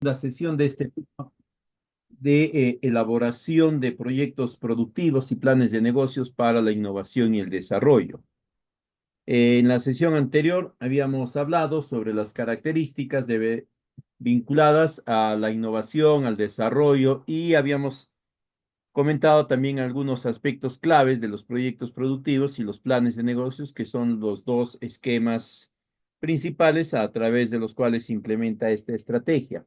La sesión de este tema de elaboración de proyectos productivos y planes de negocios para la innovación y el desarrollo. En la sesión anterior habíamos hablado sobre las características vinculadas a la innovación, al desarrollo y habíamos comentado también algunos aspectos claves de los proyectos productivos y los planes de negocios, que son los dos esquemas principales a través de los cuales se implementa esta estrategia.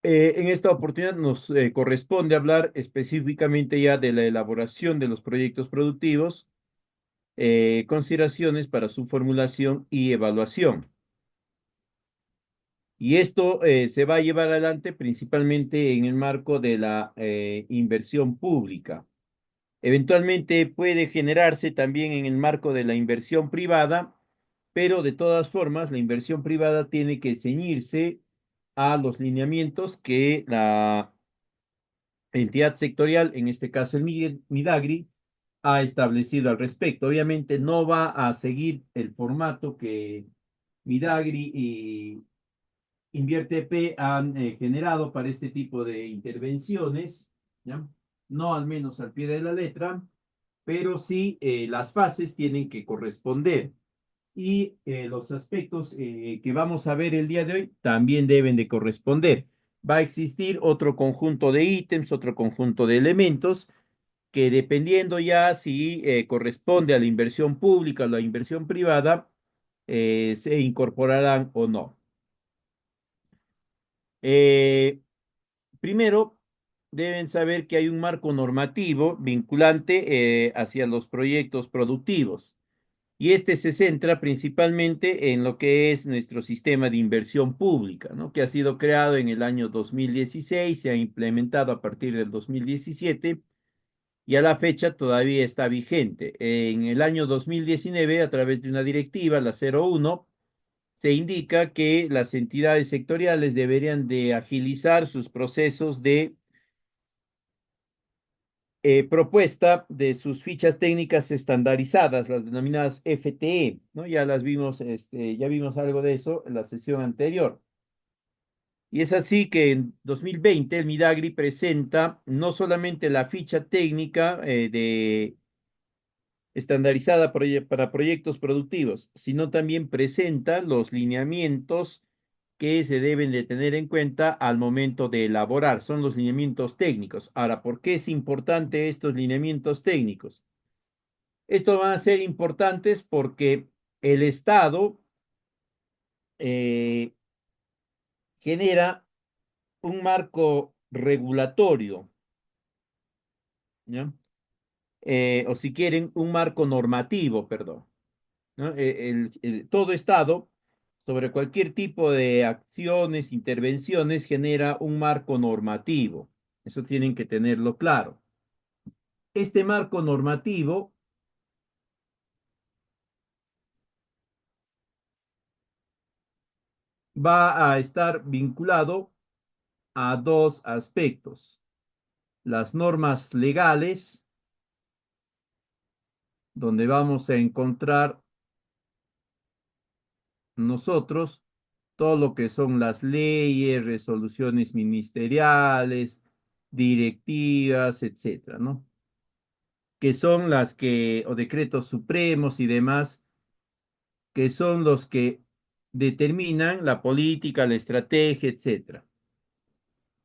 En esta oportunidad nos corresponde hablar específicamente ya de la elaboración de los proyectos productivos, consideraciones para su formulación y evaluación. Y esto se va a llevar adelante principalmente en el marco de la inversión pública. Eventualmente puede generarse también en el marco de la inversión privada, pero de todas formas la inversión privada tiene que ceñirse a los lineamientos que la entidad sectorial, en este caso el Midagri, ha establecido al respecto. Obviamente no va a seguir el formato que Midagri y Invierte P han generado para este tipo de intervenciones, ¿ya? No al menos al pie de la letra, pero sí las fases tienen que corresponder y los aspectos que vamos a ver el día de hoy también deben de corresponder. Va a existir otro conjunto de ítems, otro conjunto de elementos que dependiendo ya si corresponde a la inversión pública o la inversión privada, se incorporarán o no. Eh, Primero, deben saber que hay un marco normativo vinculante hacia los proyectos productivos. Y este se centra principalmente en lo que es nuestro sistema de inversión pública, ¿no? Que ha sido creado en el año 2016, se ha implementado a partir del 2017 y a la fecha todavía está vigente. En el año 2019, a través de una directiva, la 01, se indica que las entidades sectoriales deberían de agilizar sus procesos de propuesta de sus fichas técnicas estandarizadas, las denominadas FTE, ¿no? Ya las vimos, ya vimos algo de eso en la sesión anterior. Y es así que en 2020 el Midagri presenta no solamente la ficha técnica de estandarizada para proyectos productivos, sino también presenta los lineamientos que se deben de tener en cuenta al momento de elaborar. Son los lineamientos técnicos. Ahora, ¿por qué es importante estos lineamientos técnicos? Estos van a ser importantes porque el Estado eh, genera un marco regulatorio, ¿ya? O si quieren, un marco normativo, perdón, ¿no? Todo Estado, sobre cualquier tipo de acciones, intervenciones, genera un marco normativo. Eso tienen que tenerlo claro. Este marco normativo va a estar vinculado a dos aspectos: las normas legales, donde vamos a encontrar nosotros todo lo que son las leyes, resoluciones ministeriales, directivas, etcétera, ¿no? Que son las que, o decretos supremos y demás, que son los que determinan la política, la estrategia, etcétera,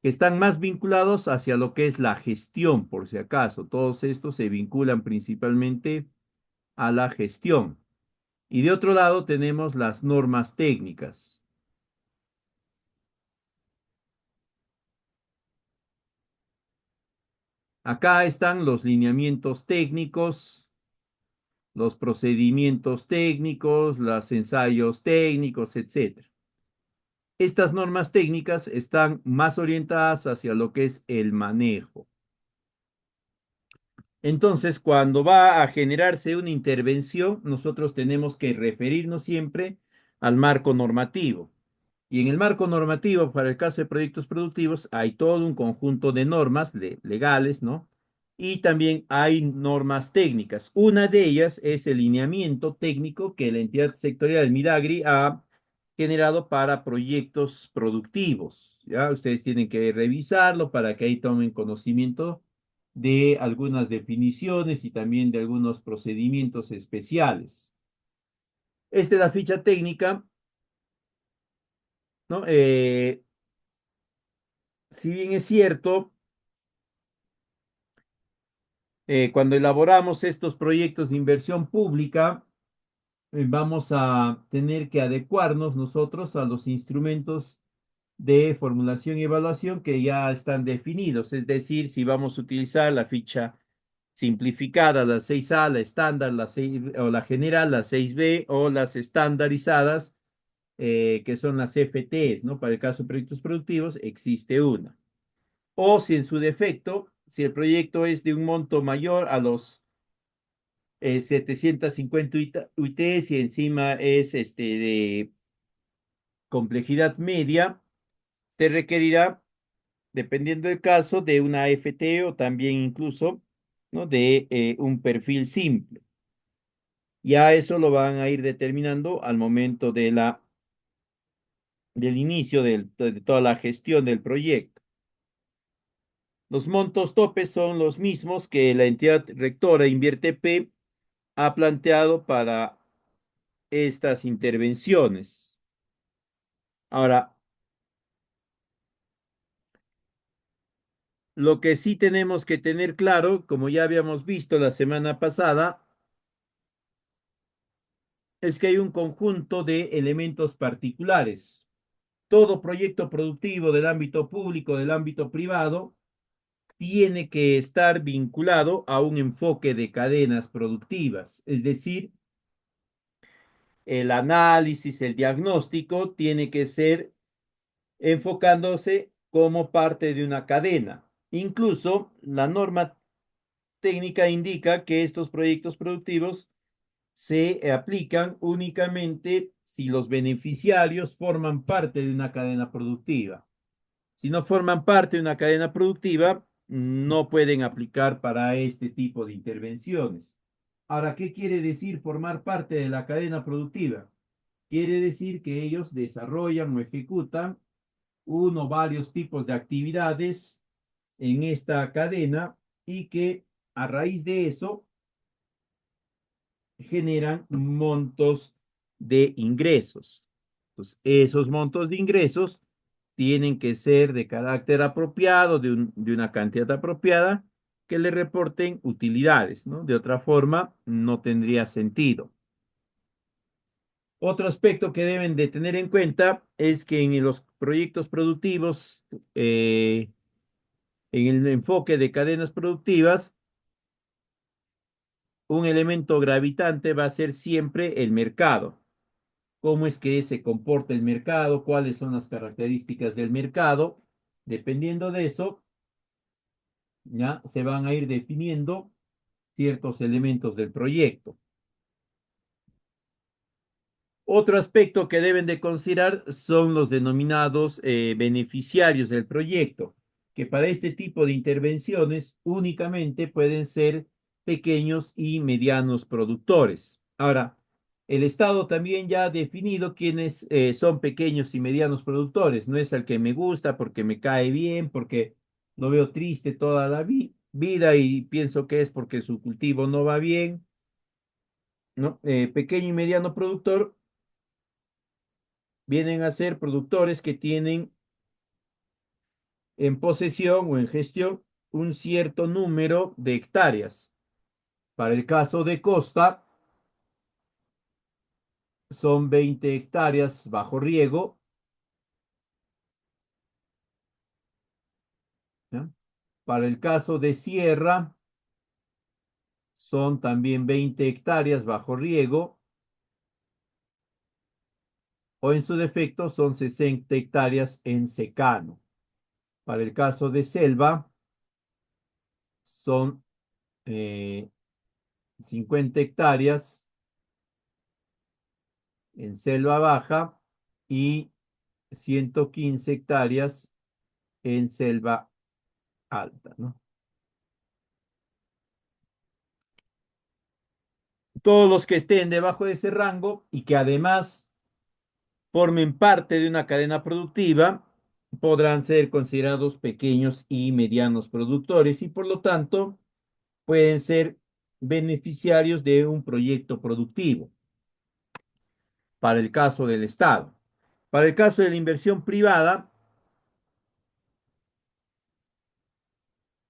que están más vinculados hacia lo que es la gestión, por si acaso. Todos estos se vinculan principalmente a la gestión. Y de otro lado tenemos las normas técnicas. Acá están los lineamientos técnicos, los procedimientos técnicos, los ensayos técnicos, etcétera. Estas normas técnicas están más orientadas hacia lo que es el manejo. Entonces, cuando va a generarse una intervención, nosotros tenemos que referirnos siempre al marco normativo. Y en el marco normativo, para el caso de proyectos productivos, hay todo un conjunto de normas legales, ¿no? Y también hay normas técnicas. Una de ellas es el lineamiento técnico que la entidad sectorial del Midagri ha generado para proyectos productivos. ¿Ya? Ustedes tienen que revisarlo para que ahí tomen conocimiento de algunas definiciones y también de algunos procedimientos especiales. Esta es la ficha técnica, ¿no? Si bien es cierto, cuando elaboramos estos proyectos de inversión pública, vamos a tener que adecuarnos nosotros a los instrumentos de formulación y evaluación que ya están definidos. Es decir, si vamos a utilizar la ficha simplificada, la 6A, la estándar, la 6, o la general, la 6B, o las estandarizadas, que son las FTs, ¿no? Para el caso de proyectos productivos, existe una. O si en su defecto, si el proyecto es de un monto mayor a los 750 UITs y encima es de complejidad media, te requerirá, dependiendo del caso, de una FT o también incluso, ¿no? de un perfil simple. Ya eso lo van a ir determinando al momento del inicio de toda la gestión del proyecto. Los montos topes son los mismos que la entidad rectora Invierte P ha planteado para estas intervenciones. Ahora, lo que sí tenemos que tener claro, como ya habíamos visto la semana pasada, es que hay un conjunto de elementos particulares. Todo proyecto productivo del ámbito público, del ámbito privado, tiene que estar vinculado a un enfoque de cadenas productivas, es decir, el análisis, el diagnóstico tiene que ser enfocándose como parte de una cadena. Incluso la norma técnica indica que estos proyectos productivos se aplican únicamente si los beneficiarios forman parte de una cadena productiva. Si no forman parte de una cadena productiva, no pueden aplicar para este tipo de intervenciones. Ahora, ¿qué quiere decir formar parte de la cadena productiva? Quiere decir que ellos desarrollan o ejecutan uno o varios tipos de actividades en esta cadena y que a raíz de eso generan montos de ingresos. Entonces, esos montos de ingresos tienen que ser de carácter apropiado, de una cantidad apropiada, que le reporten utilidades, ¿no? De otra forma, no tendría sentido. Otro aspecto que deben de tener en cuenta es que en los proyectos productivos, en el enfoque de cadenas productivas, un elemento gravitante va a ser siempre el mercado. Cómo es que se comporta el mercado, cuáles son las características del mercado. Dependiendo de eso, ya se van a ir definiendo ciertos elementos del proyecto. Otro aspecto que deben de considerar son los denominados beneficiarios del proyecto, que para este tipo de intervenciones únicamente pueden ser pequeños y medianos productores. Ahora, el Estado también ya ha definido quiénes son pequeños y medianos productores. No es el que me gusta porque me cae bien, porque lo veo triste toda la vida y pienso que es porque su cultivo no va bien, ¿no? Pequeño y mediano productor vienen a ser productores que tienen en posesión o en gestión un cierto número de hectáreas. Para el caso de Costa, son 20 hectáreas bajo riego, ¿ya? Para el caso de Sierra, son también 20 hectáreas bajo riego, o en su defecto son 60 hectáreas en secano. Para el caso de Selva, son 50 hectáreas en selva baja y 115 hectáreas en selva alta, ¿no? Todos los que estén debajo de ese rango y que además formen parte de una cadena productiva, podrán ser considerados pequeños y medianos productores y por lo tanto pueden ser beneficiarios de un proyecto productivo para el caso del Estado. Para el caso de la inversión privada,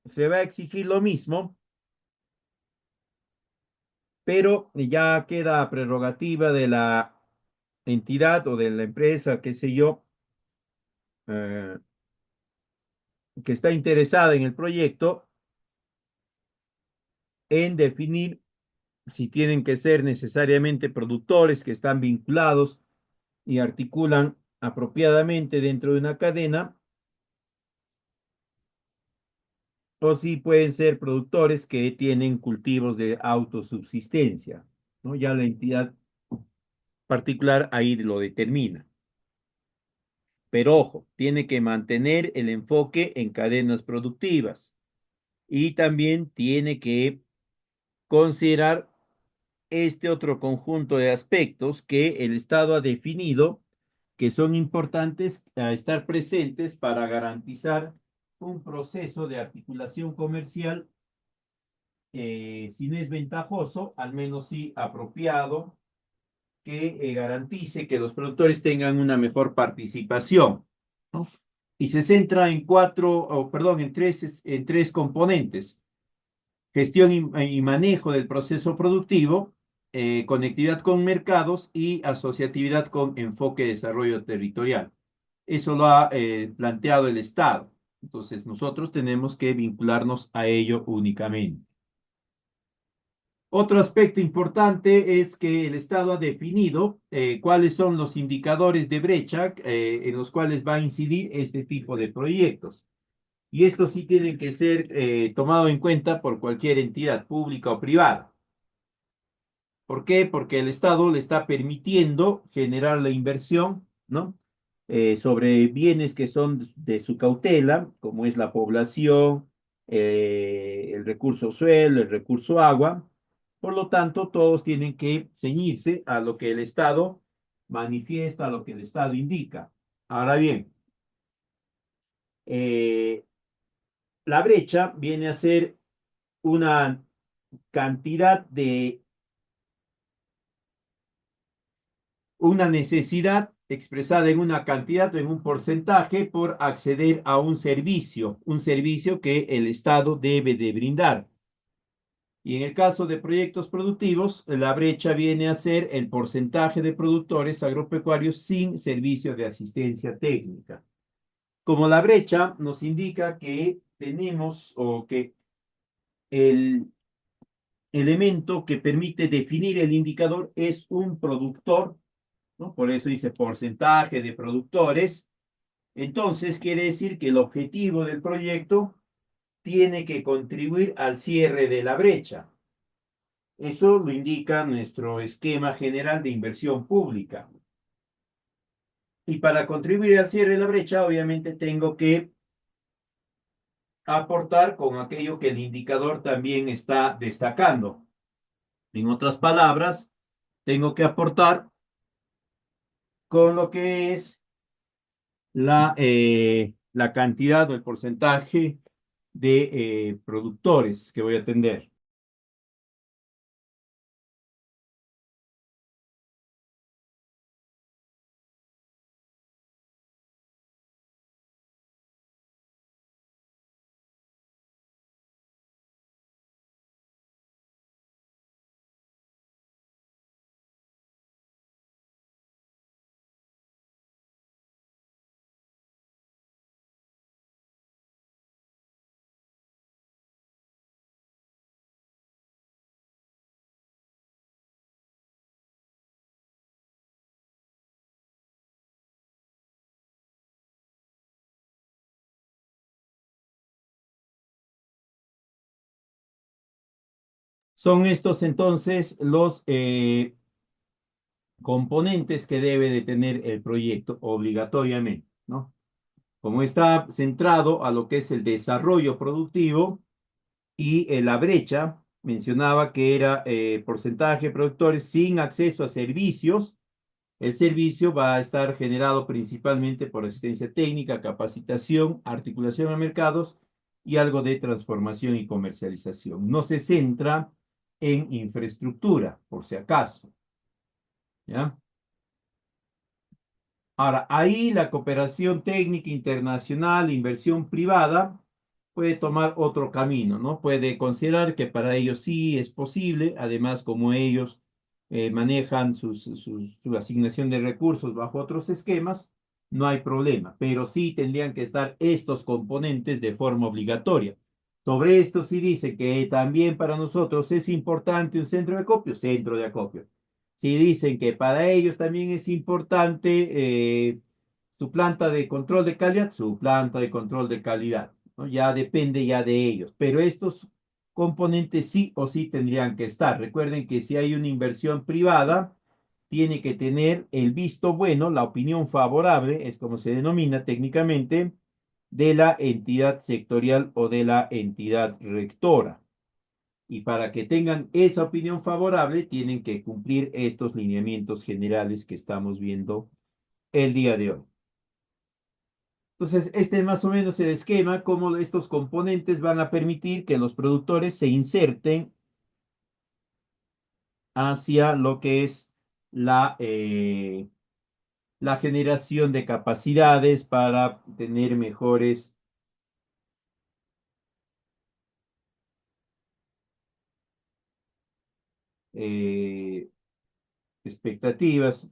se va a exigir lo mismo, pero ya queda prerrogativa de la entidad o de la empresa, qué sé yo, eh, que está interesada en el proyecto, en definir si tienen que ser necesariamente productores que están vinculados y articulan apropiadamente dentro de una cadena, o si pueden ser productores que tienen cultivos de autosubsistencia, ¿no? Ya la entidad particular ahí lo determina. Pero ojo, tiene que mantener el enfoque en cadenas productivas y también tiene que considerar este otro conjunto de aspectos que el Estado ha definido que son importantes a estar presentes para garantizar un proceso de articulación comercial, si no es ventajoso, al menos sí apropiado, que garantice que los productores tengan una mejor participación, ¿no? Y se centra en perdón, en tres componentes: gestión y manejo del proceso productivo, conectividad con mercados y asociatividad con enfoque de desarrollo territorial. Eso lo ha planteado el Estado. Entonces, nosotros tenemos que vincularnos a ello únicamente. Otro aspecto importante es que el Estado ha definido cuáles son los indicadores de brecha en los cuales va a incidir este tipo de proyectos. Y estos sí tienen que ser tomados en cuenta por cualquier entidad pública o privada. ¿Por qué? Porque el Estado le está permitiendo generar la inversión, ¿no? Sobre bienes que son de su cautela, como es la población, el recurso suelo, el recurso agua. Por lo tanto, todos tienen que ceñirse a lo que el Estado manifiesta, a lo que el Estado indica. Ahora bien, eh, la brecha viene a ser una cantidad de una necesidad expresada en una cantidad o en un porcentaje por acceder a un servicio que el Estado debe de brindar. Y en el caso de proyectos productivos, la brecha viene a ser el porcentaje de productores agropecuarios sin servicio de asistencia técnica. Como la brecha nos indica que tenemos o que el elemento que permite definir el indicador es un productor, ¿no? Por eso dice porcentaje de productores. Entonces quiere decir que el objetivo del proyecto tiene que contribuir al cierre de la brecha. Eso lo indica nuestro esquema general de inversión pública. Y para contribuir al cierre de la brecha, obviamente tengo que aportar con aquello que el indicador también está destacando. En otras palabras, tengo que aportar con lo que es la cantidad o el porcentaje de productores que voy a atender. Son estos entonces los componentes que debe de tener el proyecto obligatoriamente, ¿no? Como está centrado a lo que es el desarrollo productivo y la brecha, mencionaba que era porcentaje de productores sin acceso a servicios, El servicio va a estar generado principalmente por asistencia técnica, capacitación, articulación a mercados y algo de transformación y comercialización. No se centra en infraestructura, por si acaso, ¿ya? Ahora, ahí la cooperación técnica internacional, inversión privada, puede tomar otro camino, ¿no? Puede considerar que para ellos sí es posible, además como ellos manejan su asignación de recursos bajo otros esquemas, no hay problema, pero sí tendrían que estar estos componentes de forma obligatoria. Sobre esto sí dice que también para nosotros es importante un centro de acopio. Sí dicen que para ellos también es importante su planta de control de calidad, su planta de control de calidad, ¿no? Ya depende ya de ellos, pero estos componentes sí o sí tendrían que estar. Recuerden que si hay una inversión privada, tiene que tener el visto bueno, la opinión favorable, es como se denomina técnicamente, de la entidad sectorial o de la entidad rectora. Y para que tengan esa opinión favorable, tienen que cumplir estos lineamientos generales que estamos viendo el día de hoy. Entonces, este es más o menos el esquema, cómo estos componentes van a permitir que los productores se inserten hacia lo que es la generación de capacidades para tener mejores eh, expectativas.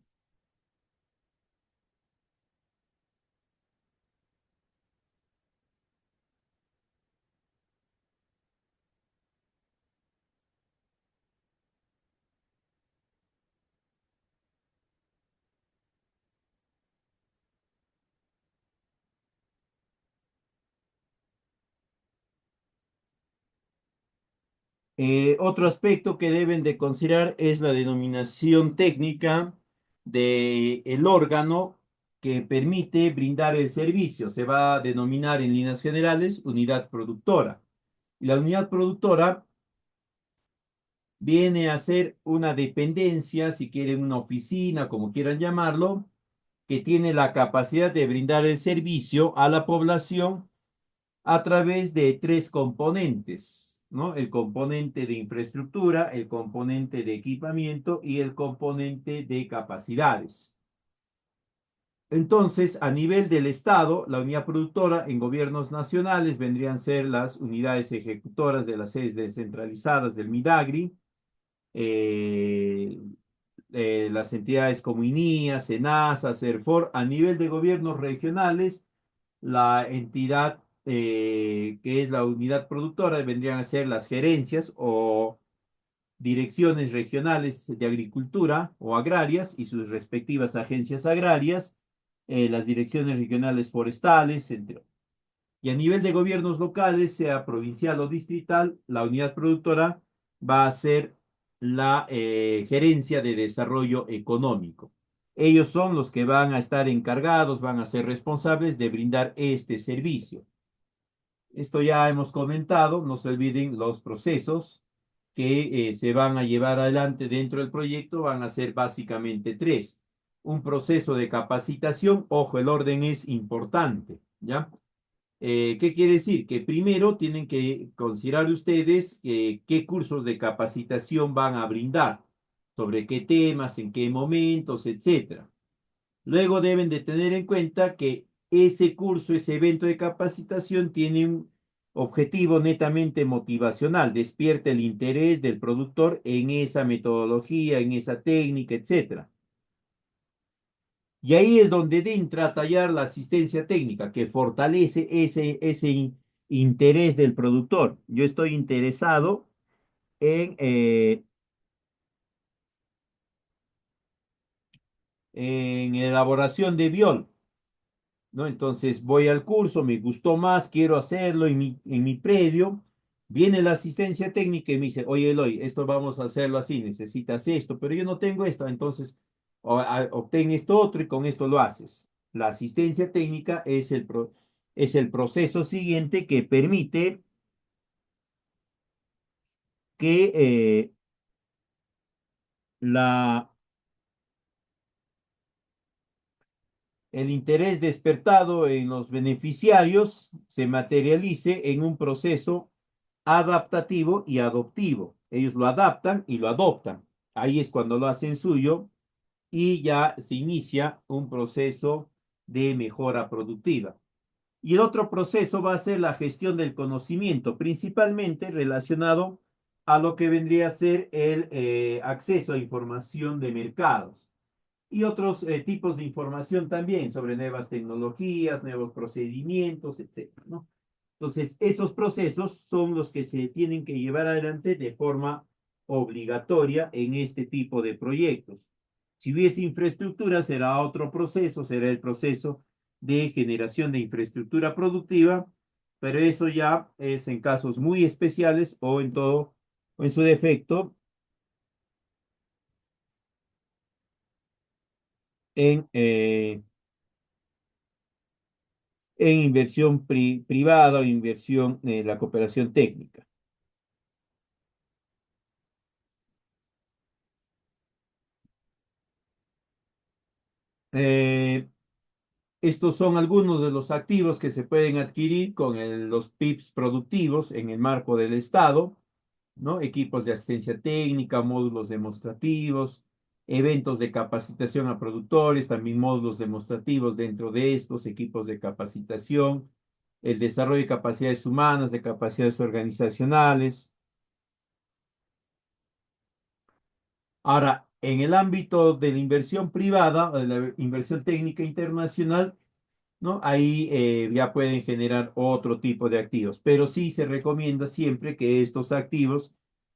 Otro aspecto que deben de considerar es la denominación técnica del órgano que permite brindar el servicio. Se va a denominar en líneas generales unidad productora. Y la unidad productora viene a ser una dependencia, si quieren una oficina, como quieran llamarlo, que tiene la capacidad de brindar el servicio a la población a través de tres componentes, ¿no? El componente de infraestructura, el componente de equipamiento y el componente de capacidades. Entonces, a nivel del Estado, la unidad productora en gobiernos nacionales vendrían a ser las unidades ejecutoras de las sedes descentralizadas del MIDAGRI, eh, las entidades como INIA, SENASA, CERFOR. A nivel de gobiernos regionales, la entidad que es la unidad productora vendrían a ser las gerencias o direcciones regionales de agricultura o agrarias y sus respectivas agencias agrarias, las direcciones regionales forestales, entre otros. Y a nivel de gobiernos locales, sea provincial o distrital, la unidad productora va a ser la gerencia de desarrollo económico. Ellos son los que van a estar encargados, van a ser responsables de brindar este servicio. Esto ya hemos comentado, no se olviden los procesos que se van a llevar adelante dentro del proyecto, van a ser básicamente tres. Un proceso de capacitación, ojo, el orden es importante, ¿ya? ¿Qué quiere decir? Que primero tienen que considerar ustedes qué cursos de capacitación van a brindar, sobre qué temas, en qué momentos, etcétera. Luego deben de tener en cuenta que ese curso, ese evento de capacitación tiene un objetivo netamente motivacional, despierta el interés del productor en esa metodología, en esa técnica, etcétera. Y ahí es donde entra a tallar la asistencia técnica, que fortalece ese interés del productor. Yo estoy interesado en elaboración de biol, ¿no? Entonces voy al curso, me gustó más, quiero hacerlo en mi predio. Viene la asistencia técnica y me dice, oye Eloy, esto vamos a hacerlo así, necesitas esto, pero yo no tengo esto, entonces obtén esto otro y con esto lo haces. La asistencia técnica es el proceso siguiente que permite que la el interés despertado en los beneficiarios se materialice en un proceso adaptativo y adoptivo. Ellos lo adaptan y lo adoptan. Ahí es cuando lo hacen suyo y ya se inicia un proceso de mejora productiva. Y el otro proceso va a ser la gestión del conocimiento, principalmente relacionado a lo que vendría a ser el acceso a información de mercados y otros tipos de información también sobre nuevas tecnologías, nuevos procedimientos, etcétera, ¿no? Entonces, esos procesos son los que se tienen que llevar adelante de forma obligatoria en este tipo de proyectos. Si hubiese infraestructura, será otro proceso, será el proceso de generación de infraestructura productiva, pero eso ya es en casos muy especiales o en todo, o en su defecto, en, eh, en inversión privada o inversión en la cooperación técnica. Eh, Estos son algunos de los activos que se pueden adquirir con los PIBs productivos en el marco del Estado, ¿no? Equipos de asistencia técnica, módulos demostrativos, eventos de capacitación a productores, también módulos demostrativos dentro de estos equipos de capacitación, el desarrollo de capacidades humanas, de capacidades organizacionales. Ahora, en el ámbito de la inversión privada, o de la inversión técnica internacional, ¿no? Ahí ya pueden generar otro tipo de activos, pero sí se recomienda siempre que estos activos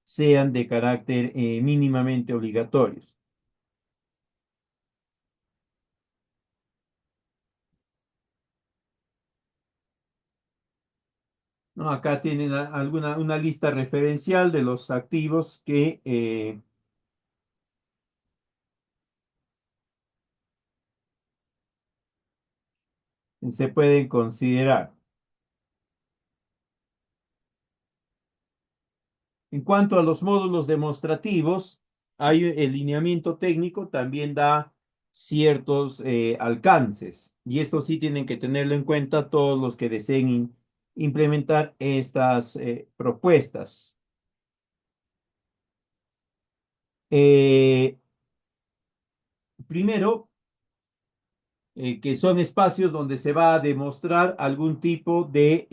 sean de carácter mínimamente obligatorios. ¿No? Acá tienen una lista referencial de los activos que se pueden considerar. En cuanto a los módulos demostrativos, hay el lineamiento técnico también da ciertos alcances y esto sí tienen que tenerlo en cuenta todos los que deseen implementar estas propuestas. Eh, Primero, que son espacios donde se va a demostrar algún tipo de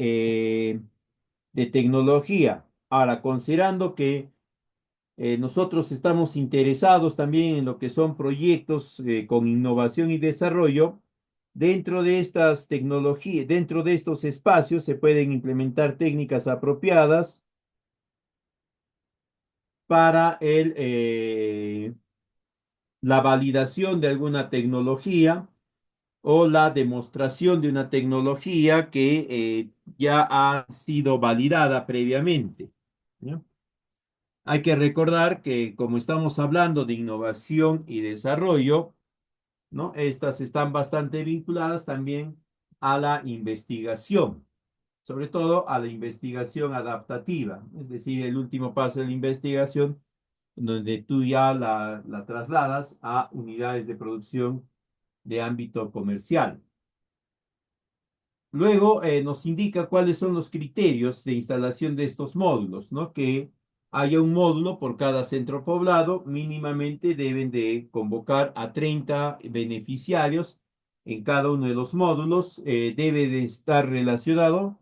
tecnología. Ahora, considerando que nosotros estamos interesados también en lo que son proyectos con innovación y desarrollo. Dentro de estas tecnologías, dentro de estos espacios se pueden implementar técnicas apropiadas para la validación de alguna tecnología o la demostración de una tecnología que ya ha sido validada previamente. ¿Ya? Hay que recordar que como estamos hablando de innovación y desarrollo, ¿no? Estas están bastante vinculadas también a la investigación, sobre todo a la investigación adaptativa, es decir, el último paso de la investigación, donde tú ya la trasladas a unidades de producción de ámbito comercial. Luego nos indica cuáles son los criterios de instalación de estos módulos, ¿no? Que haya un módulo por cada centro poblado, mínimamente deben de convocar a 30 beneficiarios en cada uno de los módulos, debe de estar relacionado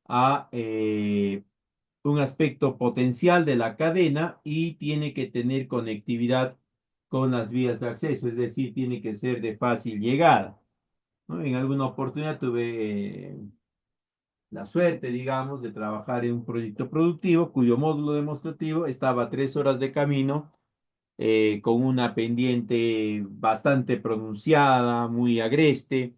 a un aspecto potencial de la cadena y tiene que tener conectividad con las vías de acceso, es decir, tiene que ser de fácil llegada, ¿no? En alguna oportunidad tuve la suerte, digamos, de trabajar en un proyecto productivo cuyo módulo demostrativo estaba a 3 horas de camino, con una pendiente bastante pronunciada, muy agreste,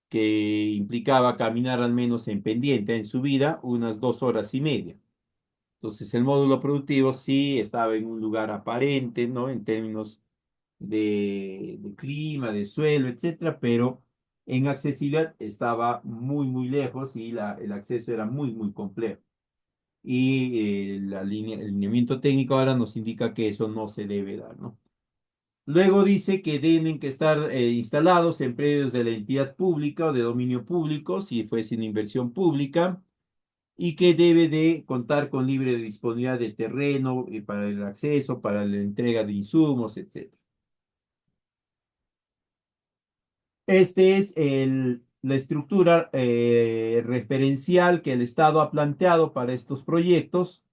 que implicaba caminar al menos en pendiente en subida unas 2 horas y media. Entonces el módulo productivo sí estaba en un lugar aparente, ¿no? En términos de clima, de suelo, etcétera, pero en accesibilidad estaba muy, muy lejos y el acceso era muy, muy complejo. Y el lineamiento técnico ahora nos indica que eso no se debe dar, ¿no? Luego dice que tienen que estar instalados en predios de la entidad pública o de dominio público, si fuese una inversión pública, y que debe de contar con libre disponibilidad de terreno para el acceso, para la entrega de insumos, etcétera. Este es la estructura referencial que el Estado ha planteado para estos proyectos.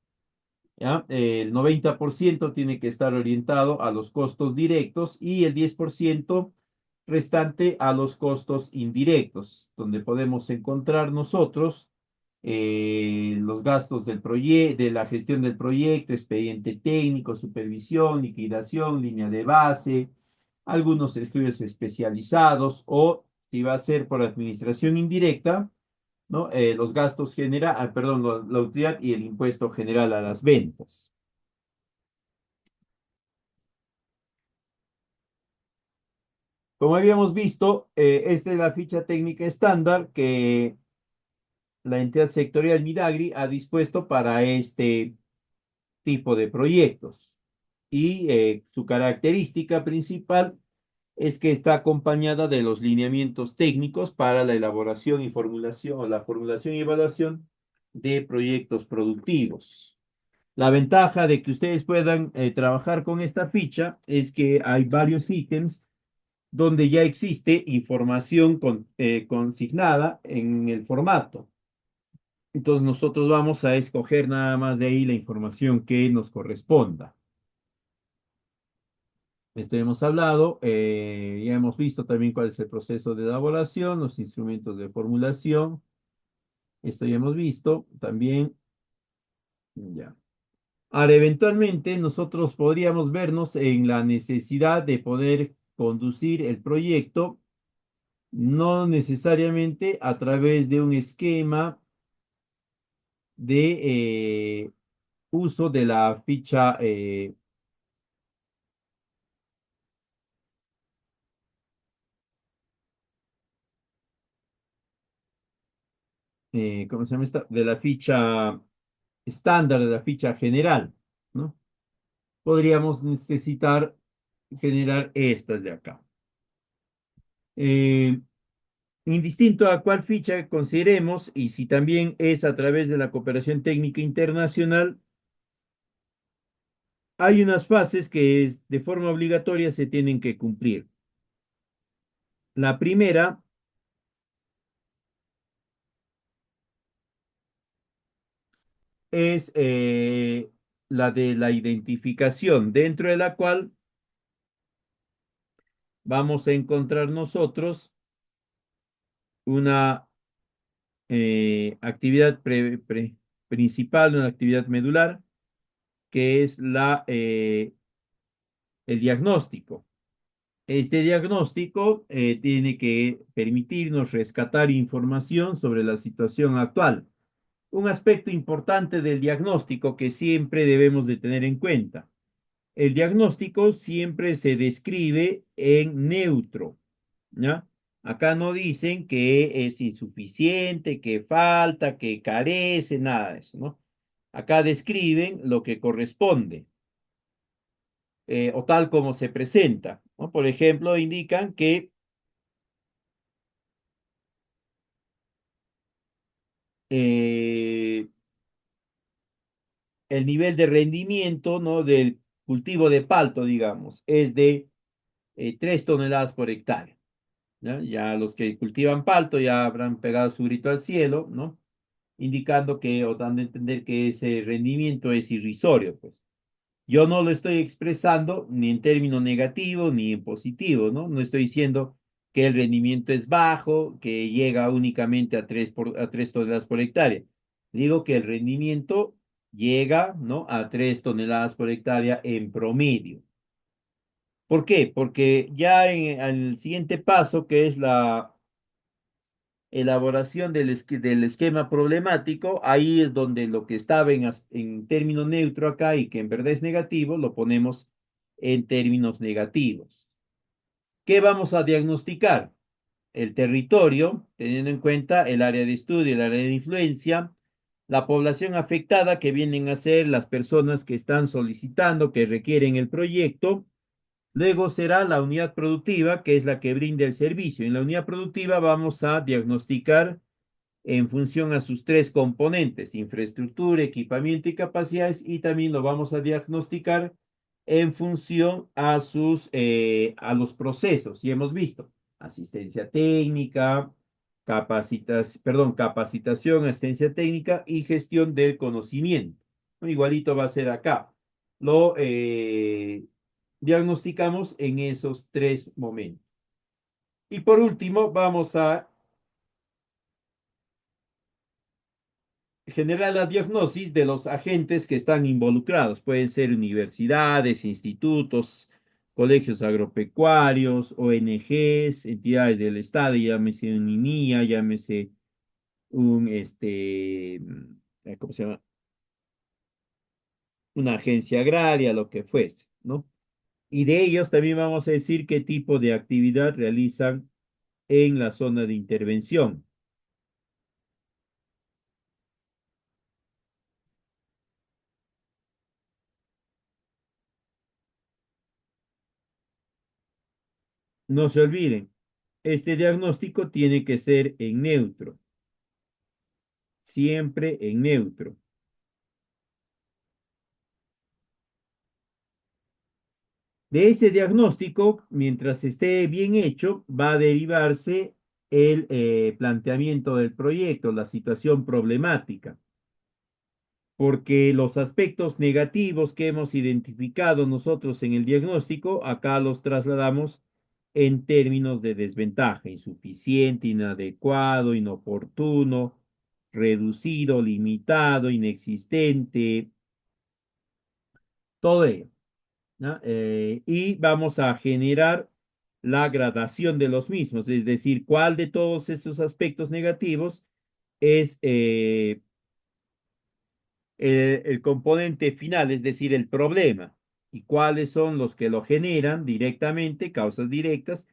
¿Ya? El 90% tiene que estar orientado a los costos directos y el 10% restante a los costos indirectos, donde podemos encontrar nosotros los gastos del proyecto, de la gestión del proyecto, expediente técnico, supervisión, liquidación, línea de base, algunos estudios especializados o si va a ser por administración indirecta, ¿no? Los gastos general, perdón, la utilidad y el impuesto general a las ventas. Como habíamos visto, esta es la ficha técnica estándar que la entidad sectorial Midagri ha dispuesto para este tipo de proyectos. Y su característica principal es que está acompañada de los lineamientos técnicos para la elaboración y formulación o la formulación y evaluación de proyectos productivos. La ventaja de que ustedes puedan trabajar con esta ficha es que hay varios ítems donde ya existe información consignada en el formato. Entonces nosotros vamos a escoger nada más de ahí la información que nos corresponda. Esto ya hemos hablado, ya hemos visto también cuál es el proceso de elaboración, los instrumentos de formulación. Esto ya hemos visto también. Ya. Ahora, eventualmente nosotros podríamos vernos en la necesidad de poder conducir el proyecto, no necesariamente a través de un esquema de uso de la ficha, ¿cómo se llama esta? De la ficha estándar, de la ficha general, ¿no? Podríamos necesitar generar estas de acá. Eh, Indistinto a cuál ficha consideremos y si también es a través de la cooperación técnica internacional, hay unas fases que de forma obligatoria se tienen que cumplir. La primera es la de la identificación, dentro de la cual vamos a encontrar nosotros una actividad principal, una actividad medular, que es el diagnóstico. Este diagnóstico tiene que permitirnos rescatar información sobre la situación actual. Un aspecto importante del diagnóstico que siempre debemos de tener en cuenta. El diagnóstico siempre se describe en neutro, ¿ya? Acá no dicen que es insuficiente, que falta, que carece, nada de eso, ¿no? Acá describen lo que corresponde o tal como se presenta, ¿no? Por ejemplo, indican que eh, el nivel de rendimiento, ¿no? Del cultivo de palto, digamos, es de 3 toneladas por hectárea. ¿Ya? Ya los que cultivan palto ya habrán pegado su grito al cielo, ¿no? Indicando que o dando a entender que ese rendimiento es irrisorio, pues. Yo no lo estoy expresando ni en términos negativos ni en positivo, ¿no? No estoy diciendo que el rendimiento es bajo, que llega únicamente a 3 toneladas por hectárea. Digo que el rendimiento llega, ¿no? A 3 toneladas por hectárea en promedio. ¿Por qué? Porque ya en el siguiente paso, que es la elaboración del esquema problemático, ahí es donde lo que estaba en término neutro acá y que en verdad es negativo, lo ponemos en términos negativos. ¿Qué vamos a diagnosticar? El territorio, teniendo en cuenta el área de estudio, el área de influencia, la población afectada, que vienen a ser las personas que están solicitando, que requieren el proyecto, Luego será la unidad productiva, que es la que brinda el servicio. En la unidad productiva vamos a diagnosticar en función a sus tres componentes, infraestructura, equipamiento y capacidades, y también lo vamos a diagnosticar en función a a los procesos. Y hemos visto asistencia técnica, capacitación, asistencia técnica y gestión del conocimiento. Igualito va a ser acá. Lo diagnosticamos en esos tres momentos. Y por último, vamos a generar la diagnosis de los agentes que están involucrados. Pueden ser universidades, institutos, colegios agropecuarios, ONGs, entidades del Estado, llámese un INIA, llámese un, ¿cómo se llama? Una agencia agraria, lo que fuese, ¿no? Y de ellos también vamos a decir qué tipo de actividad realizan en la zona de intervención. No se olviden, este diagnóstico tiene que ser en neutro, siempre en neutro. De ese diagnóstico, mientras esté bien hecho, va a derivarse el planteamiento del proyecto, la situación problemática, porque los aspectos negativos que hemos identificado nosotros en el diagnóstico, acá los trasladamos en términos de desventaja, insuficiente, inadecuado, inoportuno, reducido, limitado, inexistente, todo ello. ¿No? Y vamos a generar la gradación de los mismos, es decir, cuál de todos esos aspectos negativos es el componente final, es decir, el problema, y cuáles son los que lo generan directamente, causas directas,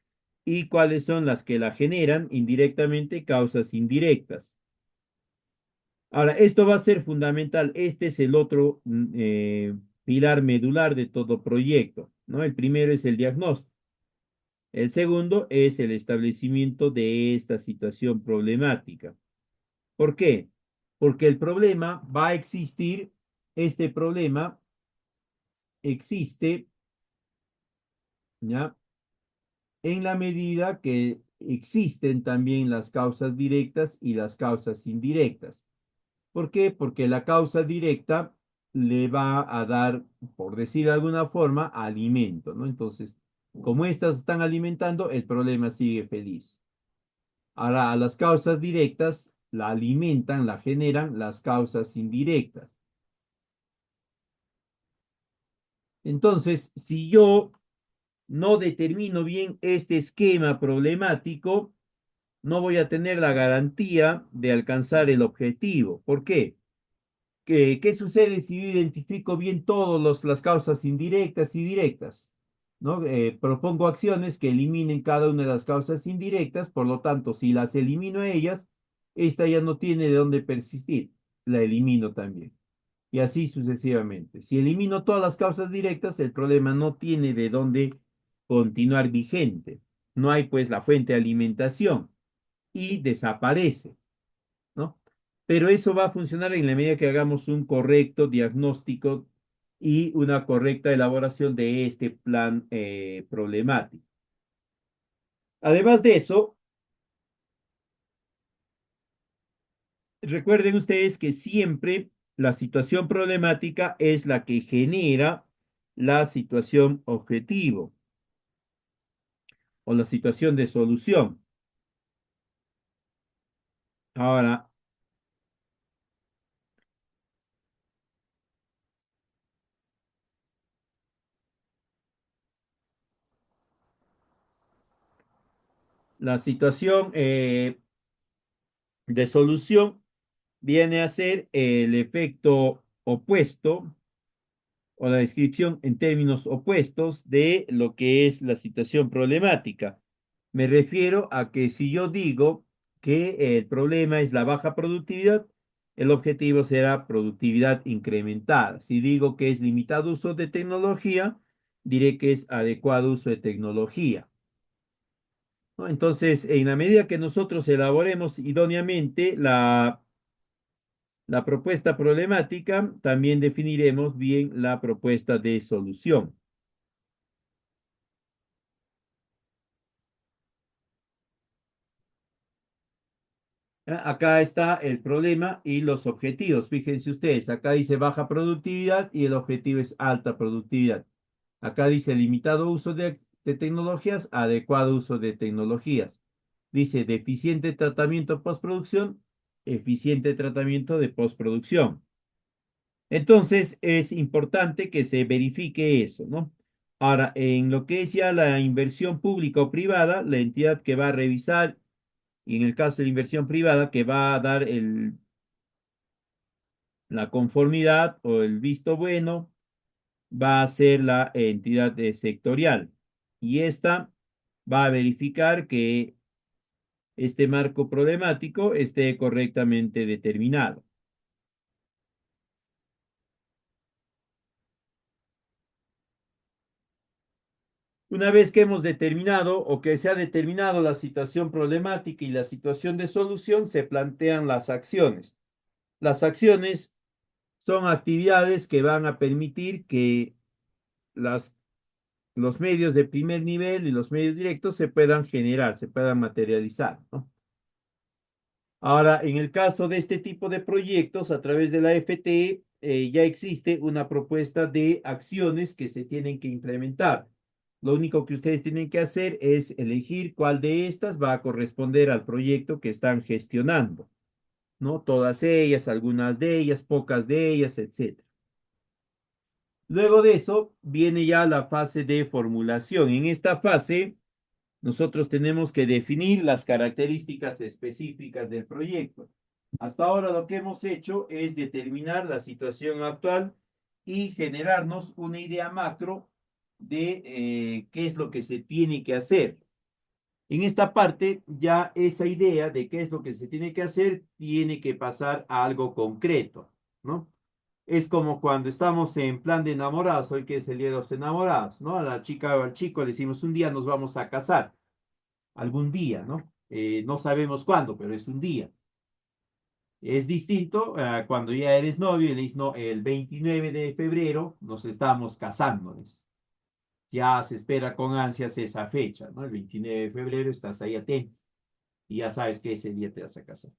y cuáles son las que la generan indirectamente, causas indirectas. Ahora, esto va a ser fundamental. Este es el otro pilar medular de todo proyecto, ¿no? El primero es el diagnóstico. El segundo es el establecimiento de esta situación problemática. ¿Por qué? Porque el problema va a existir, este problema existe, ¿ya? En la medida que existen también las causas directas y las causas indirectas. ¿Por qué? Porque la causa directa le va a dar, por decir de alguna forma, alimento, ¿no? Entonces, como estas están alimentando, el problema sigue feliz. Ahora, a las causas directas la alimentan, la generan las causas indirectas. Entonces, si yo no determino bien este esquema problemático, no voy a tener la garantía de alcanzar el objetivo. ¿Por qué? ¿Qué sucede si yo identifico bien todas las causas indirectas y directas? ¿No? Propongo acciones que eliminen cada una de las causas indirectas, por lo tanto, si las elimino a ellas, esta ya no tiene de dónde persistir, la elimino también. Y así sucesivamente. Si elimino todas las causas directas, el problema no tiene de dónde continuar vigente. No hay pues la fuente de alimentación y desaparece, ¿no? Pero eso va a funcionar en la medida que hagamos un correcto diagnóstico y una correcta elaboración de este plan problemático. Además de eso, recuerden ustedes que siempre la situación problemática es la que genera la situación objetivo o la situación de solución. Ahora, la situación de solución viene a ser el efecto opuesto o la descripción en términos opuestos de lo que es la situación problemática. Me refiero a que si yo digo que el problema es la baja productividad, el objetivo será productividad incrementada. Si digo que es limitado uso de tecnología, diré que es adecuado uso de tecnología, ¿no? Entonces, en la medida que nosotros elaboremos idóneamente la propuesta problemática, también definiremos bien la propuesta de solución. Acá está el problema y los objetivos. Fíjense ustedes, acá dice baja productividad y el objetivo es alta productividad. Acá dice limitado uso de tecnologías, adecuado uso de tecnologías. Dice deficiente tratamiento postproducción, eficiente tratamiento de postproducción. Entonces, es importante que se verifique eso, ¿no? Ahora, en lo que es ya la inversión pública o privada, la entidad que va a revisar, y en el caso de la inversión privada, que va a dar la conformidad o el visto bueno, va a ser la entidad sectorial. Y esta va a verificar que este marco problemático esté correctamente determinado. Una vez que hemos determinado o que se ha determinado la situación problemática y la situación de solución, se plantean las acciones. Las acciones son actividades que van a permitir que las, los medios de primer nivel y los medios directos se puedan generar, se puedan materializar, ¿no? Ahora, en el caso de este tipo de proyectos, a través de la FTE, ya existe una propuesta de acciones que se tienen que implementar. Lo único que ustedes tienen que hacer es elegir cuál de estas va a corresponder al proyecto que están gestionando, ¿no? Todas ellas, algunas de ellas, pocas de ellas, etcétera. Luego de eso viene ya la fase de formulación. En esta fase, nosotros tenemos que definir las características específicas del proyecto. Hasta ahora lo que hemos hecho es determinar la situación actual y generarnos una idea macro de qué es lo que se tiene que hacer. En esta parte, ya esa idea de qué es lo que se tiene que hacer tiene que pasar a algo concreto, ¿no? Es como cuando estamos en plan de enamorados, hoy que es el día de los enamorados, ¿no? A la chica o al chico le decimos, un día nos vamos a casar, algún día, ¿no? No sabemos cuándo, pero es un día. Es distinto cuando ya eres novio y le dices, no, el 29 de febrero nos estamos casándonos. Ya se espera con ansias esa fecha, ¿no? El 29 de febrero estás ahí atento y ya sabes que ese día te vas a casar.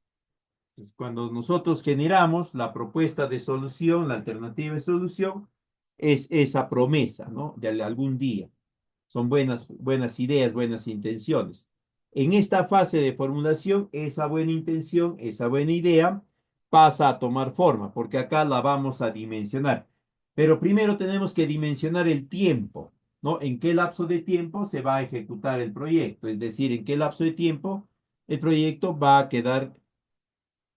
Entonces, cuando nosotros generamos la propuesta de solución, la alternativa de solución, es esa promesa, ¿no? De algún día. Son buenas ideas, buenas intenciones. En esta fase de formulación, esa buena intención, esa buena idea pasa a tomar forma, porque acá la vamos a dimensionar. Pero primero tenemos que dimensionar el tiempo, ¿no? En qué lapso de tiempo se va a ejecutar el proyecto, es decir, en qué lapso de tiempo el proyecto va a quedar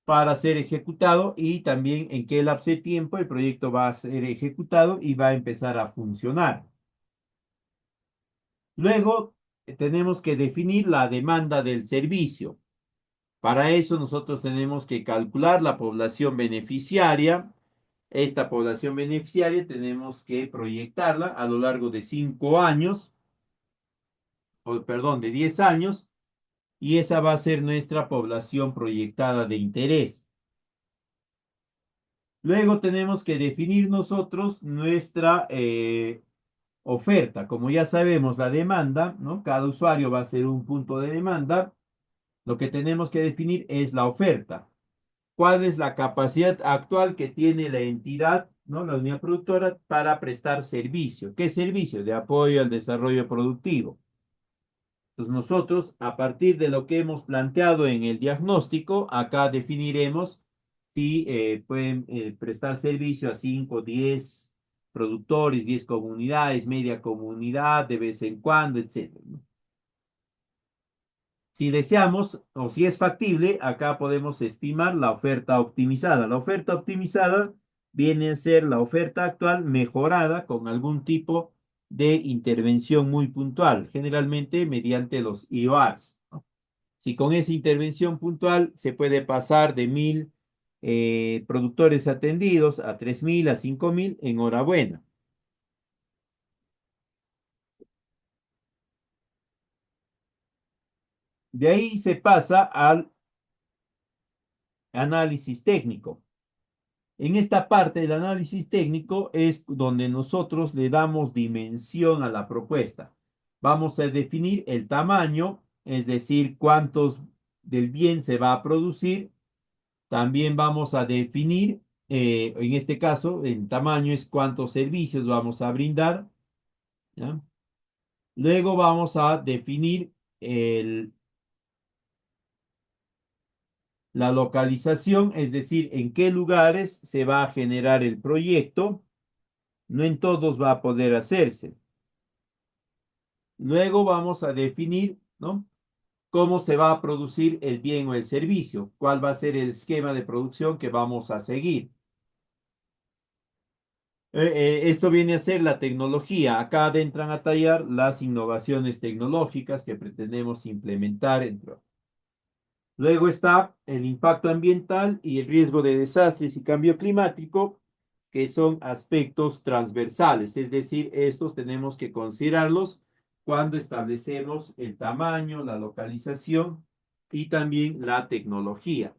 para ser ejecutado y también en qué lapso de tiempo el proyecto va a ser ejecutado y va a empezar a funcionar. Luego, tenemos que definir la demanda del servicio. Para eso nosotros tenemos que calcular la población beneficiaria. Esta población beneficiaria tenemos que proyectarla a lo largo de 5 años, o perdón, de 10 años, y esa va a ser nuestra población proyectada de interés. Luego tenemos que definir nosotros nuestra oferta. Como ya sabemos, la demanda, ¿no? Cada usuario va a ser un punto de demanda. Lo que tenemos que definir es la oferta. ¿Cuál es la capacidad actual que tiene la entidad, ¿no? La unidad productora para prestar servicio? ¿Qué servicio? De apoyo al desarrollo productivo. Entonces nosotros, a partir de lo que hemos planteado en el diagnóstico, acá definiremos si pueden prestar servicio a 5, 10 productores, 10 comunidades, media comunidad, de vez en cuando, etcétera, ¿no? Si deseamos o si es factible, acá podemos estimar la oferta optimizada. La oferta optimizada viene a ser la oferta actual mejorada con algún tipo de intervención muy puntual, generalmente mediante los IOARs, ¿no? Si con esa intervención puntual se puede pasar de 1.000 productores atendidos a 3.000, a 5.000, enhorabuena. De ahí se pasa al análisis técnico. En esta parte del análisis técnico es donde nosotros le damos dimensión a la propuesta. Vamos a definir el tamaño, es decir, cuántos del bien se va a producir. También vamos a definir, en este caso, el tamaño es cuántos servicios vamos a brindar, ¿ya? Luego vamos a definir la localización, es decir, en qué lugares se va a generar el proyecto. No en todos va a poder hacerse. Luego vamos a definir, ¿no? Cómo se va a producir el bien o el servicio, cuál va a ser el esquema de producción que vamos a seguir. Esto viene a ser la tecnología. Acá adentran a tallar las innovaciones tecnológicas que pretendemos implementar. Luego está el impacto ambiental y el riesgo de desastres y cambio climático, que son aspectos transversales, es decir, estos tenemos que considerarlos cuando establecemos el tamaño, la localización y también la tecnología.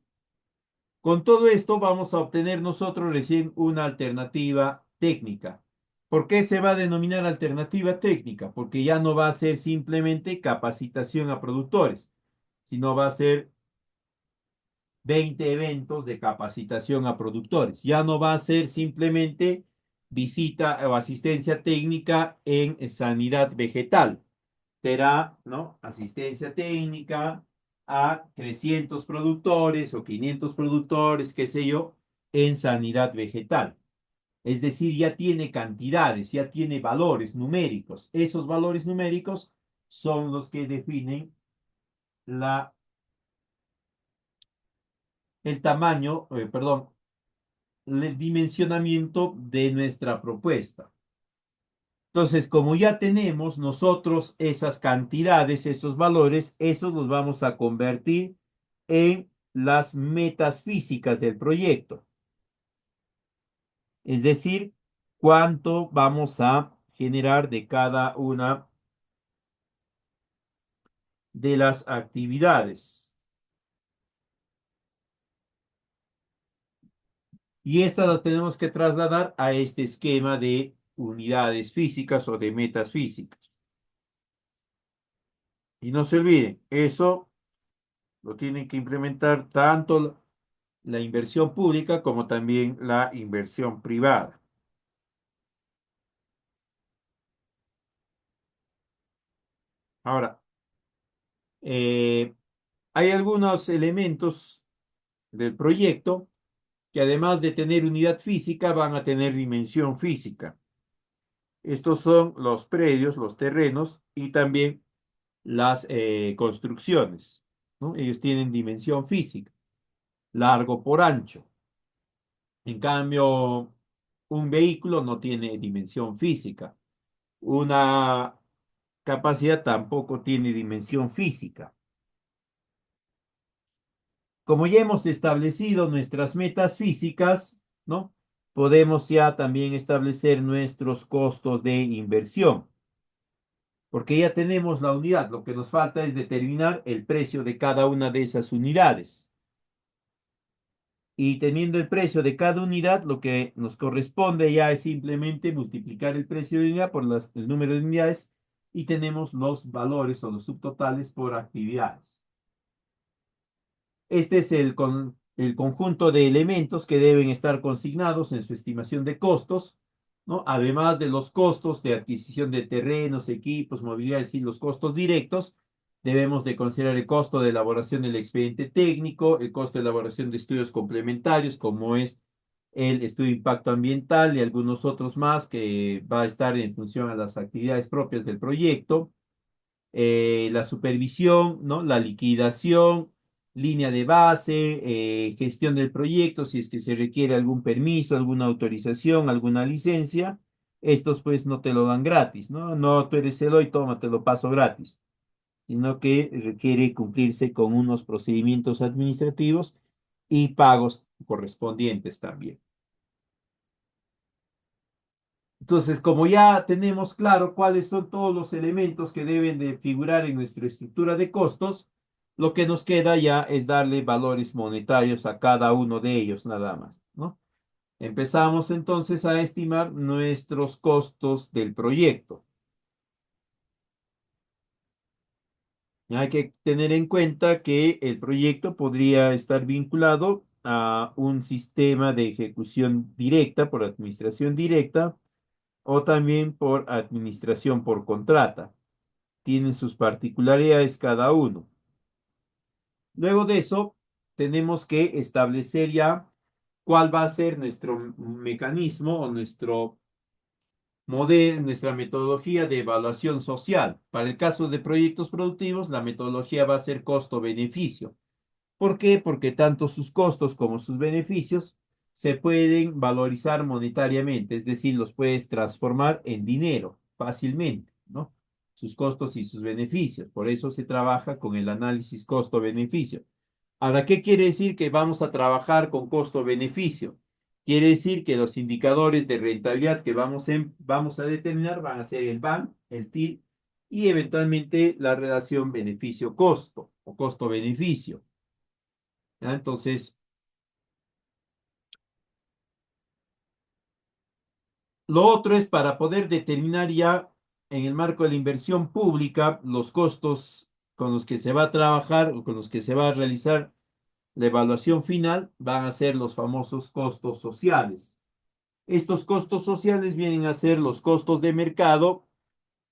Con todo esto vamos a obtener nosotros recién una alternativa técnica. ¿Por qué se va a denominar alternativa técnica? Porque ya no va a ser simplemente capacitación a productores, sino va a ser 20 eventos de capacitación a productores. Ya no va a ser simplemente visita o asistencia técnica en sanidad vegetal. Será, ¿no? Asistencia técnica a 300 productores o 500 productores, qué sé yo, en sanidad vegetal. Es decir, ya tiene cantidades, ya tiene valores numéricos. Esos valores numéricos son los que definen la, el tamaño, perdón, el dimensionamiento de nuestra propuesta. Entonces, como ya tenemos nosotros esas cantidades, esos valores, esos los vamos a convertir en las metas físicas del proyecto. Es decir, cuánto vamos a generar de cada una de las actividades. Y estas las tenemos que trasladar a este esquema de unidades físicas o de metas físicas. Y no se olviden, eso lo tienen que implementar tanto la inversión pública como también la inversión privada. Ahora, eh, hay algunos elementos del proyecto que además de tener unidad física van a tener dimensión física. Estos son los predios, los terrenos y también las construcciones, ¿no? Ellos tienen dimensión física, largo por ancho. En cambio, un vehículo no tiene dimensión física. Una capacidad tampoco tiene dimensión física. Como ya hemos establecido nuestras metas físicas, ¿no? Podemos ya también establecer nuestros costos de inversión, porque ya tenemos la unidad. Lo que nos falta es determinar el precio de cada una de esas unidades. Y teniendo el precio de cada unidad, lo que nos corresponde ya es simplemente multiplicar el precio de unidad por el número de unidades y tenemos los valores o los subtotales por actividades. Este es el conjunto de elementos que deben estar consignados en su estimación de costos, ¿no? Además de los costos de adquisición de terrenos, equipos, movilidad, es decir, los costos directos, debemos de considerar el costo de elaboración del expediente técnico, el costo de elaboración de estudios complementarios, como es el estudio de impacto ambiental y algunos otros más que va a estar en función a las actividades propias del proyecto, la supervisión, ¿no? La liquidación, línea de base, gestión del proyecto, si es que se requiere algún permiso, alguna autorización, alguna licencia, estos pues no te lo dan gratis, ¿no? No, tú eres el hoy, toma, te lo paso gratis, sino que requiere cumplirse con unos procedimientos administrativos y pagos correspondientes también. Entonces, como ya tenemos claro cuáles son todos los elementos que deben de figurar en nuestra estructura de costos, Lo que nos queda ya es darle valores monetarios a cada uno de ellos, nada más, ¿no? Empezamos entonces a estimar nuestros costos del proyecto. Hay que tener en cuenta que el proyecto podría estar vinculado a un sistema de ejecución directa por administración directa o también por administración por contrata. Tienen sus particularidades cada uno. Luego de eso, tenemos que establecer ya cuál va a ser nuestro mecanismo o nuestra metodología de evaluación social. Para el caso de proyectos productivos, la metodología va a ser costo-beneficio. ¿Por qué? Porque tanto sus costos como sus beneficios se pueden valorizar monetariamente, es decir, los puedes transformar en dinero fácilmente, ¿no? Sus costos y sus beneficios. Por eso se trabaja con el análisis costo-beneficio. Ahora, ¿qué quiere decir que vamos a trabajar con costo-beneficio? Quiere decir que los indicadores de rentabilidad que vamos a determinar van a ser el BAN, el TIR y eventualmente la relación beneficio-costo o costo-beneficio. ¿Ya? Entonces, lo otro es para poder determinar ya en el marco de la inversión pública los costos con los que se va a trabajar o con los que se va a realizar la evaluación final, van a ser los famosos costos sociales. Estos costos sociales vienen a ser los costos de mercado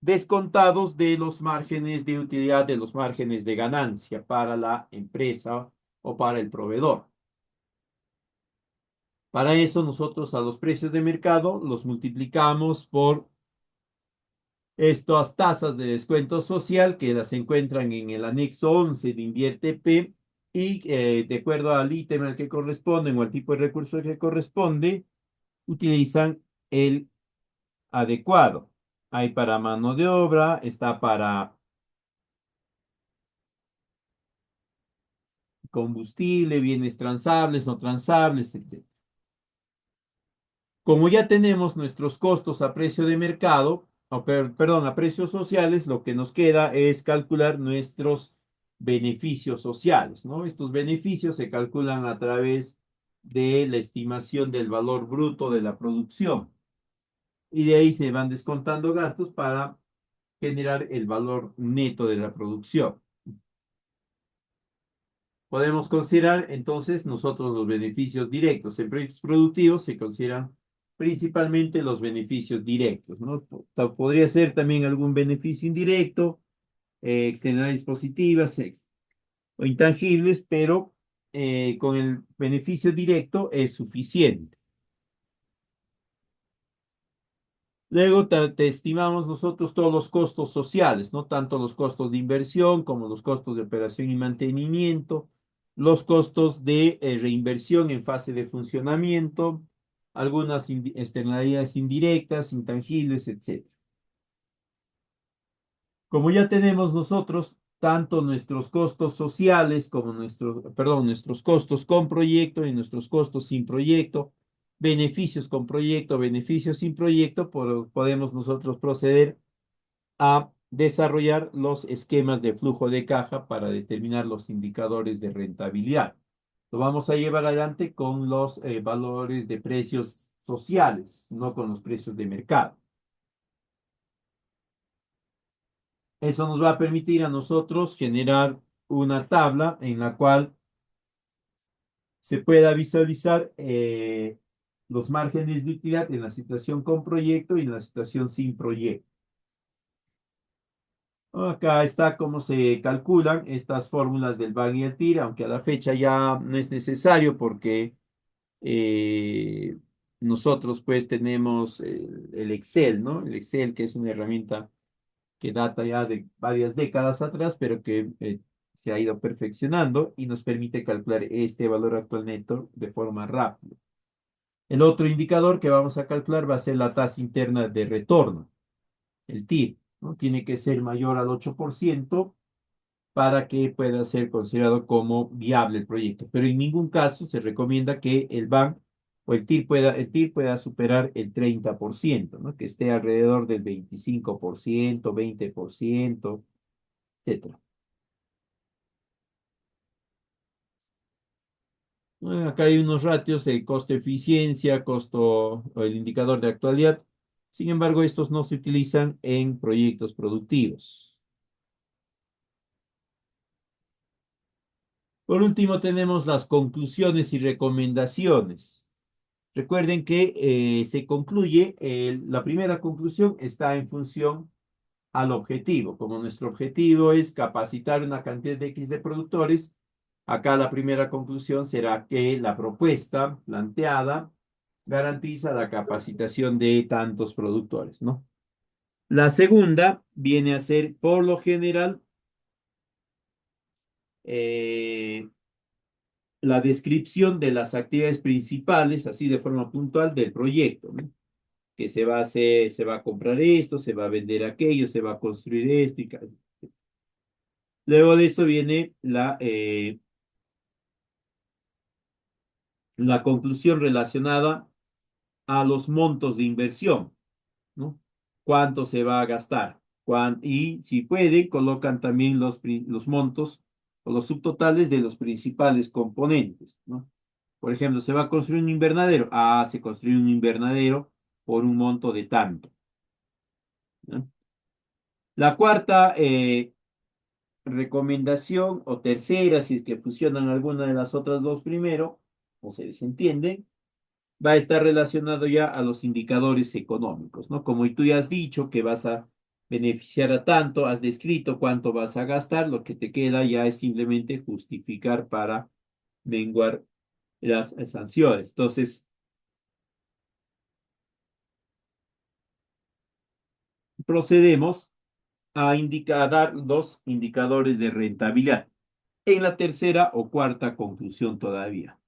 descontados de los márgenes de utilidad, de los márgenes de ganancia para la empresa o para el proveedor. Para eso nosotros a los precios de mercado los multiplicamos por estas tasas de descuento social que las encuentran en el anexo 11 de Invierte P y de acuerdo al ítem al que corresponden o al tipo de recurso que corresponde, utilizan el adecuado. Hay para mano de obra, está para combustible, bienes transables, no transables, etc. Como ya tenemos nuestros costos a precio de mercado, perdón, a precios sociales, lo que nos queda es calcular nuestros beneficios sociales, ¿no? Estos beneficios se calculan a través de la estimación del valor bruto de la producción y de ahí se van descontando gastos para generar el valor neto de la producción. Podemos considerar entonces nosotros los beneficios directos. En proyectos productivos se consideran principalmente los beneficios directos, ¿no? Podría ser también algún beneficio indirecto, externalidades positivas o intangibles, pero con el beneficio directo es suficiente. Luego te estimamos nosotros todos los costos sociales, ¿no? Tanto los costos de inversión como los costos de operación y mantenimiento, los costos de reinversión en fase de funcionamiento, algunas externalidades indirectas, intangibles, etc. Como ya tenemos nosotros tanto nuestros costos sociales como nuestros costos con proyecto y nuestros costos sin proyecto, beneficios con proyecto, beneficios sin proyecto, podemos nosotros proceder a desarrollar los esquemas de flujo de caja para determinar los indicadores de rentabilidad. Lo vamos a llevar adelante con los valores de precios sociales, no con los precios de mercado. Eso nos va a permitir a nosotros generar una tabla en la cual se pueda visualizar los márgenes de utilidad en la situación con proyecto y en la situación sin proyecto. Acá está cómo se calculan estas fórmulas del BAN y el TIR, aunque a la fecha ya no es necesario porque eh, nosotros pues tenemos el Excel, ¿no? El Excel que es una herramienta que data ya de varias décadas atrás, pero que se ha ido perfeccionando y nos permite calcular este valor actual neto de forma rápida. El otro indicador que vamos a calcular va a ser la tasa interna de retorno, el TIR, ¿no? Tiene que ser mayor al 8% para que pueda ser considerado como viable el proyecto. Pero en ningún caso se recomienda que el BAN o el TIR pueda superar el 30%, ¿no? Que esté alrededor del 25%, 20%, etcétera. Acá hay unos ratios de costo-eficiencia, costo o el indicador de actualidad. Sin embargo, estos no se utilizan en proyectos productivos. Por último, tenemos las conclusiones y recomendaciones. Recuerden que se concluye, la primera conclusión está en función al objetivo. Como nuestro objetivo es capacitar una cantidad de X de productores, acá la primera conclusión será que la propuesta planteada garantiza la capacitación de tantos productores, ¿no? La segunda viene a ser, por lo general, eh, la descripción de las actividades principales, así de forma puntual, del proyecto, ¿no? Que se va a hacer, se va a comprar esto, se va a vender aquello, se va a construir esto. Luego de eso viene la conclusión relacionada a los montos de inversión, ¿no? ¿Cuánto se va a gastar? Y si puede, colocan también los montos o los subtotales de los principales componentes, ¿no? Por ejemplo, se va a construir un invernadero. Ah, se construye un invernadero por un monto de tanto, ¿no? La cuarta recomendación o tercera, si es que fusionan alguna de las otras dos primero, o se desentienden, va a estar relacionado ya a los indicadores económicos, ¿no? Como tú ya has dicho que vas a beneficiar a tanto, has descrito cuánto vas a gastar, lo que te queda ya es simplemente justificar para menguar las sanciones. Entonces, procedemos a dar los indicadores de rentabilidad en la tercera o cuarta conclusión todavía,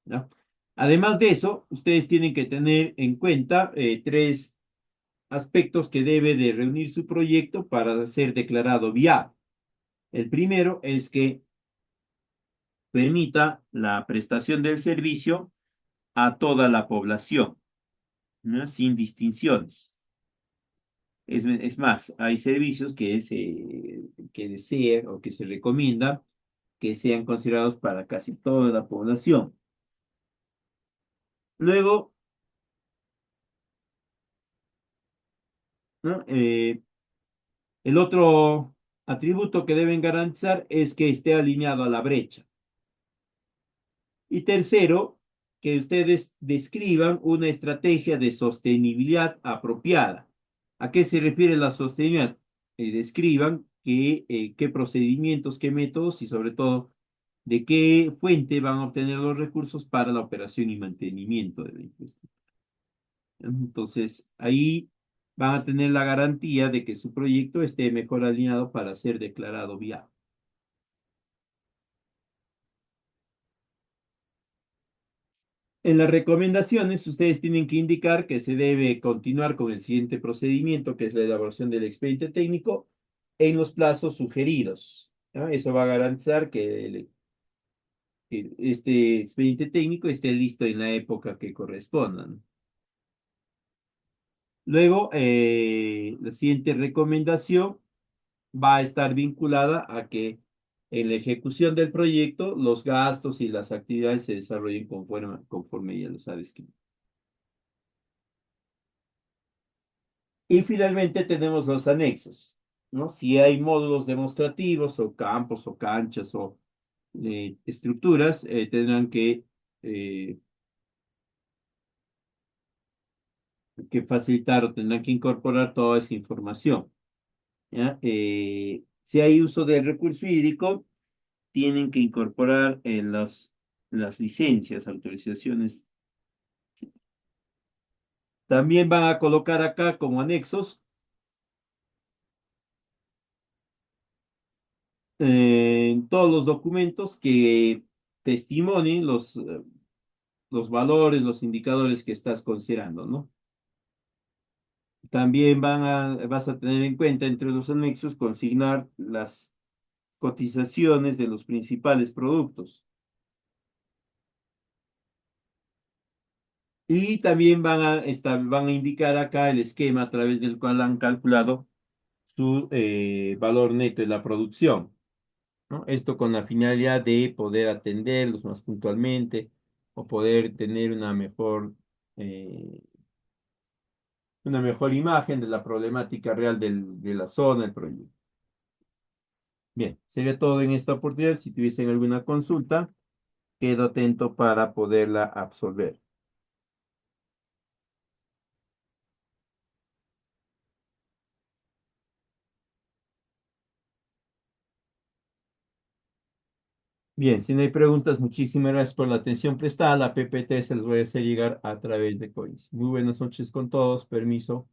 ¿no? Además de eso, ustedes tienen que tener en cuenta tres aspectos que debe de reunir su proyecto para ser declarado viable. El primero es que permita la prestación del servicio a toda la población, ¿no? Sin distinciones. Es más, hay servicios que desea o que se recomienda que sean considerados para casi toda la población. Luego, ¿no? El otro atributo que deben garantizar es que esté alineado a la brecha. Y tercero, que ustedes describan una estrategia de sostenibilidad apropiada. ¿A qué se refiere la sostenibilidad? Describan qué procedimientos, qué métodos y sobre todo de qué fuente van a obtener los recursos para la operación y mantenimiento de la infraestructura. Entonces, ahí van a tener la garantía de que su proyecto esté mejor alineado para ser declarado viable. En las recomendaciones, ustedes tienen que indicar que se debe continuar con el siguiente procedimiento, que es la elaboración del expediente técnico, en los plazos sugeridos, ¿no? Eso va a garantizar que este expediente técnico esté listo en la época que corresponda, ¿no? Luego, la siguiente recomendación va a estar vinculada a que en la ejecución del proyecto los gastos y las actividades se desarrollen conforme ella los ha descrito. Y finalmente tenemos los anexos, ¿no? Si hay módulos demostrativos o campos o canchas o estructuras, tendrán eh, que facilitar o tendrán que incorporar toda esa información, ¿ya? Si hay uso del recurso hídrico, tienen que incorporar las licencias, autorizaciones. También van a colocar acá como anexos todos los documentos que testimonien los valores, los indicadores que estás considerando, ¿no? También vas a tener en cuenta entre los anexos consignar las cotizaciones de los principales productos. Y también van a indicar acá el esquema a través del cual han calculado su valor neto de la producción, ¿no? Esto con la finalidad de poder atenderlos más puntualmente o poder tener una mejor imagen de la problemática real de la zona, el proyecto. Bien, sería todo en esta oportunidad. Si tuviesen alguna consulta, quedo atento para poderla absolver. Bien, si no hay preguntas, muchísimas gracias por la atención prestada. La PPT se los voy a hacer llegar a través de COINS. Muy buenas noches con todos. Permiso.